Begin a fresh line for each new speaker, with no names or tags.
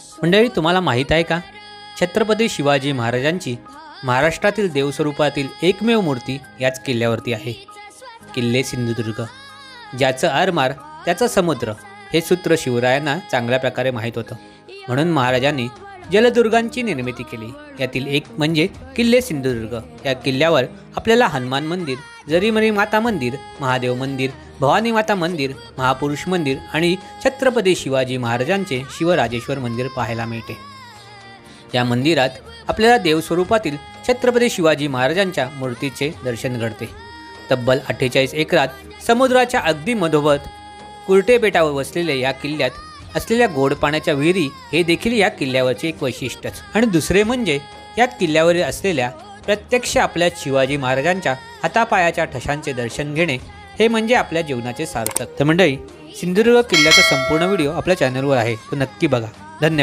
मंडळी, तुम्हाला माहीत आहे का, छत्रपती शिवाजी महाराजांची महाराष्ट्रातील देवस्वरूपातील एकमेव मूर्ती याच किल्ल्यावरती आहे. किल्ले सिंधुदुर्ग, ज्याचं आरमार त्याचा समुद्र हे सूत्र शिवरायांना चांगल्या प्रकारे माहीत होतं. म्हणून महाराजांनी जलदुर्गांची निर्मिती केली. यातील एक म्हणजे किल्ले सिंधुदुर्ग. या किल्ल्यावर आपल्याला हनुमान मंदिर, जरीमरी माता मंदिर, महादेव मंदिर, भवानी माता मंदिर, महापुरुष मंदिर आणि छत्रपती शिवाजी महाराजांचे शिवराजेश्वर मंदिर पाहायला मिळते. या मंदिरात आपल्याला देवस्वरूपातील छत्रपती शिवाजी महाराजांच्या मूर्तीचे दर्शन घडते. तब्बल 48 एकरात समुद्राच्या अगदी मधोमध कुर्टे बेटावर वसलेल्या या किल्ल्यात असलेल्या गोड पाण्याच्या विहिरी हे देखील या किल्ल्यावरचे एक वैशिष्ट्यच. आणि दुसरे म्हणजे यात किल्ल्यावर असलेल्या प्रत्यक्ष आपल्या शिवाजी महाराजांच्या हातापायाच्या ठशांचे दर्शन घेणे हे म्हणजे आपल्या जीवनाचे सार्थक. तर मंडळी, सिंधुदुर्ग किल्ल्याचा संपूर्ण व्हिडिओ आपल्या चॅनलवर आहे, तो नक्की बघा. धन्यवाद.